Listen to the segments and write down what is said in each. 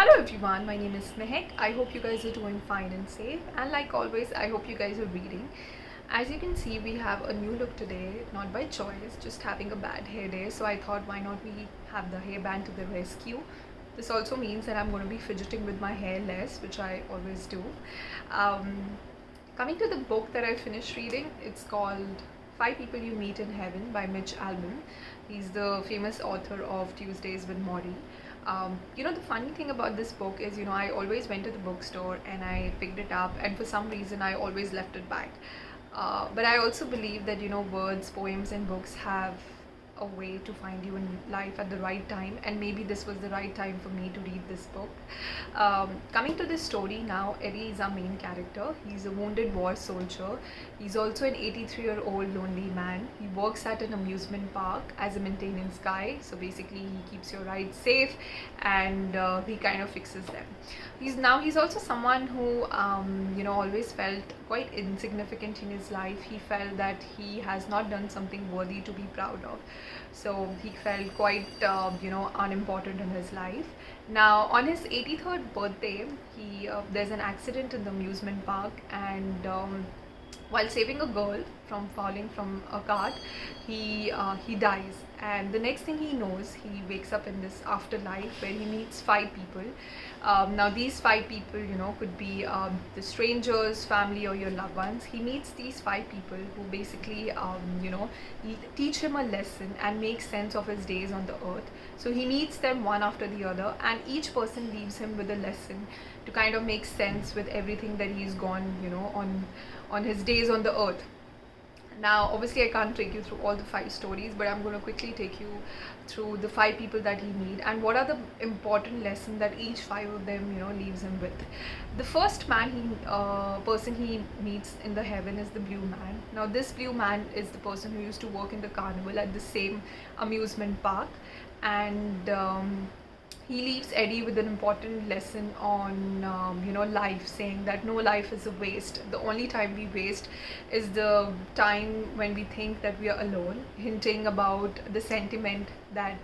Hello everyone, my name is Mehek. I hope you guys are doing fine and safe, and like always, I hope you guys are reading. As you can see, we have a new look today, not by choice, just having a bad hair day. So I thought, why not we have the hairband to the rescue? This also means that I'm going to be fidgeting with my hair less, which I always do. Um, Coming to the book that I finished reading, it's called Five People You Meet in Heaven by Mitch Albom. He's the famous author of Tuesdays with Morrie. The funny thing about this book is, I always went to the bookstore and I picked it up, and for some reason, I always left it back. But I also believe that, words, poems, and books have a way to find you in life at the right time, and maybe this was the right time for me to read this book. Coming to this story now, Eddie is our main character. He's a wounded war soldier. He's also an 83-year-old lonely man. He works at an amusement park as a maintenance guy, so basically he keeps your rides safe, and he kind of fixes them. He's also someone who always felt quite insignificant in his life. He felt that he has not done something worthy to be proud of, so he felt quite unimportant in his life. Now on his 83rd birthday, he there's an accident in the amusement park, and while saving a girl from falling from a cart, he dies. And the next thing he knows, he wakes up in this afterlife where he meets five people. Now these five people, could be the strangers, family, or your loved ones. He meets these five people who basically teach him a lesson and make sense of his days on the earth. So he meets them one after the other, and each person leaves him with a lesson to kind of make sense with everything that he's gone on his days on the earth. Now obviously I can't take you through all the five stories, but I'm going to quickly take you through the five people that he meets and what are the important lessons that each five of them leaves him with. The first person he meets in the heaven is the blue man. Now this blue man is the person who used to work in the carnival at the same amusement park, and he leaves Eddie with an important lesson on life, saying that no life is a waste. The only time we waste is the time when we think that we are alone, hinting about the sentiment that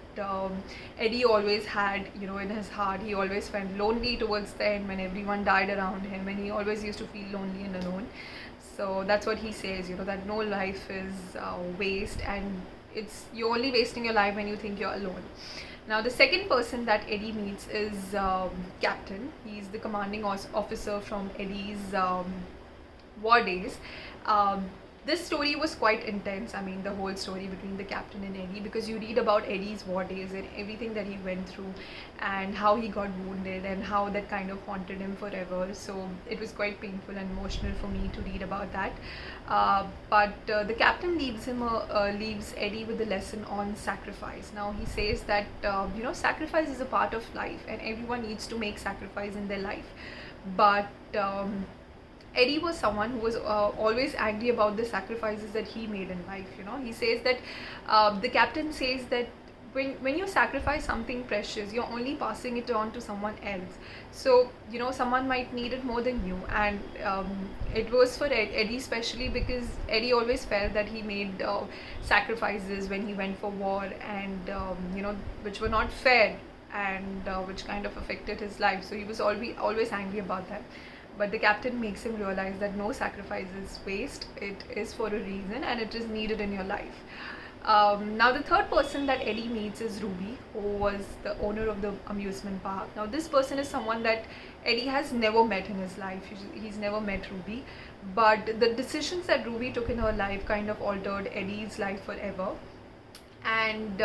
Eddie always had in his heart. He always felt lonely towards the end when everyone died around him, and he always used to feel lonely and alone. So that's what he says, that no life is waste, and you're only wasting your life when you think you're alone. Now the second person that Eddie meets is Captain. He's the commanding officer from Eddie's war days. This story was quite intense. I mean, the whole story between the captain and Eddie, because you read about Eddie's war days and everything that he went through, and how he got wounded, and how that kind of haunted him forever. So it was quite painful and emotional for me to read about that. But the captain leaves Eddie with a lesson on sacrifice. Now he says that sacrifice is a part of life, and everyone needs to make sacrifice in their life. But Eddie was someone who was always angry about the sacrifices that he made in life. He says that the captain says that when you sacrifice something precious, you're only passing it on to someone else. So someone might need it more than you, and it was for Eddie especially, because Eddie always felt that he made sacrifices when he went for war, and which were not fair, and which kind of affected his life. So he was always angry about that. But the captain makes him realize that no sacrifice is waste. It is for a reason, and it is needed in your life. Now the third person that Eddie meets is Ruby, who was the owner of the amusement park. Now this person is someone that Eddie has never met in his life. He's never met Ruby, but the decisions that Ruby took in her life kind of altered Eddie's life forever. And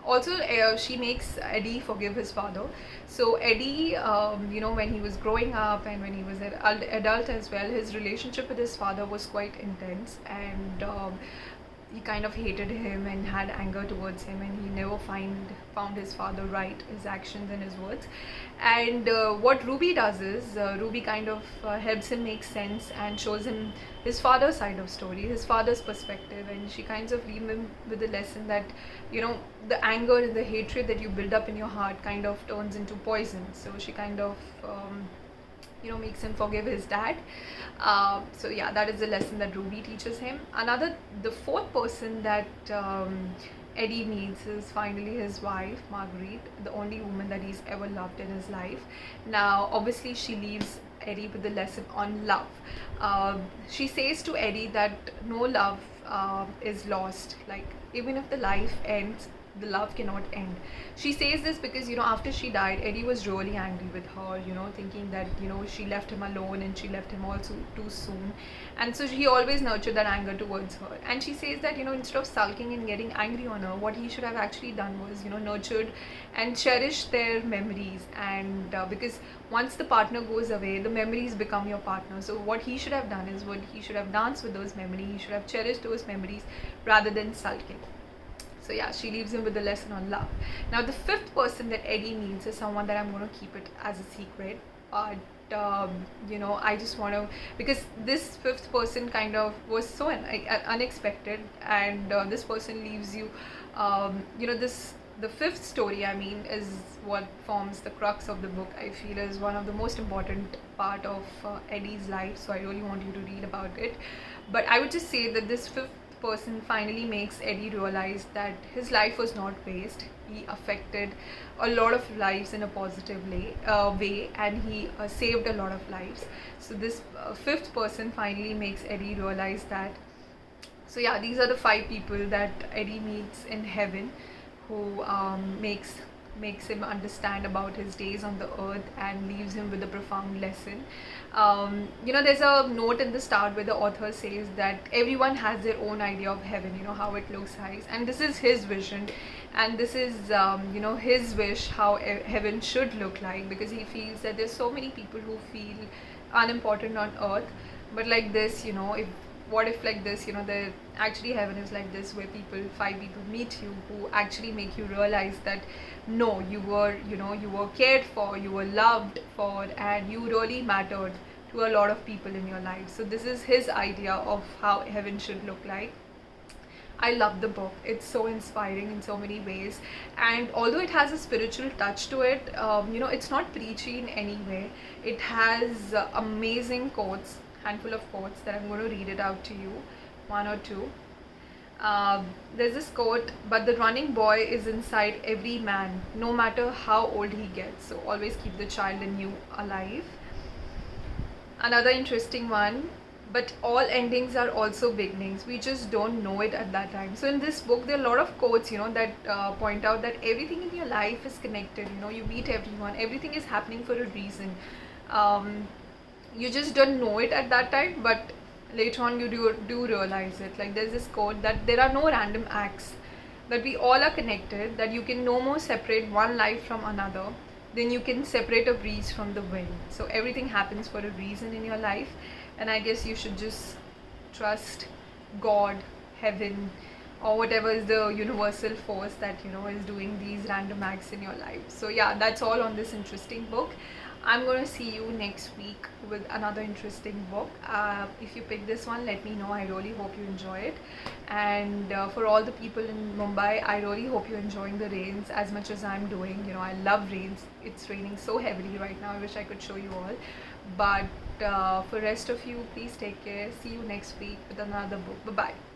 also she makes Eddie forgive his father. So Eddie, when he was growing up and when he was an adult as well, his relationship with his father was quite intense, and he kind of hated him and had anger towards him, and he never found his father right, his actions and his words. And what Ruby does is, Ruby kind of helps him make sense and shows him his father's side of story, his father's perspective, and she kind of leaves him with the lesson that the anger and the hatred that you build up in your heart kind of turns into poison. So she kind of makes him forgive his dad. So yeah, that is the lesson that Ruby teaches him. The fourth person that Eddie meets is finally his wife, Marguerite, the only woman that he's ever loved in his life. Now, obviously, she leaves Eddie with the lesson on love. She says to Eddie that no love is lost. Like, even if the life ends, the love cannot end. She says this because, after she died, Eddie was really angry with her, thinking that, she left him alone and she left him also too soon. And so he always nurtured that anger towards her. And she says that, instead of sulking and getting angry on her, what he should have actually done was, nurtured and cherished their memories. And because once the partner goes away, the memories become your partner. So what he should have done is, what he should have danced with those memories, he should have cherished those memories rather than sulking. So yeah, she leaves him with a lesson on love. Now the fifth person that Eddie meets is someone that I'm going to keep it as a secret. But I just want to, because this fifth person kind of was so unexpected, and this person leaves you, the fifth story, I mean, is what forms the crux of the book. I feel is one of the most important part of Eddie's life. So I really want you to read about it. But I would just say that this fifth person finally makes Eddie realize that his life was not waste. He affected a lot of lives in a positive way, and he saved a lot of lives. So this fifth person finally makes Eddie realize that. So yeah, these are the 5 people that Eddie meets in heaven, who makes him understand about his days on the earth and leaves him with a profound lesson. There's a note in the start where the author says that everyone has their own idea of heaven, how it looks like, and this is his vision, and this is his wish how heaven should look like, because he feels that there's so many people who feel unimportant on earth, but like this, what if like this, the actually heaven is like this, where 5 people meet you who actually make you realize that no, you were cared for, you were loved for, and you really mattered to a lot of people in your life. So this is his idea of how heaven should look like. I love the book. It's so inspiring in so many ways, and although it has a spiritual touch to it, it's not preachy in any way. It has amazing quotes, handful of quotes that I'm going to read it out to you, 1 or 2. There's this quote, but the running boy is inside every man, no matter how old he gets. So always keep the child in you alive. Another interesting one, but all endings are also beginnings. We just don't know it at that time. So in this book, there are a lot of quotes, that point out that everything in your life is connected. You meet everyone. Everything is happening for a reason. You just don't know it at that time, but later on you do realize it. Like there's this quote that there are no random acts, that we all are connected, that you can no more separate one life from another than you can separate a breeze from the wind. So everything happens for a reason in your life, and I guess you should just trust God, heaven, or whatever is the universal force that is doing these random acts in your life. So yeah, that's all on this interesting book. I'm going to see you next week with another interesting book. If you pick this one, let me know. I really hope you enjoy it. And for all the people in Mumbai, I really hope you're enjoying the rains as much as I'm doing. I love rains. It's raining so heavily right now. I wish I could show you all. But for rest of you, please take care. See you next week with another book. Bye-bye.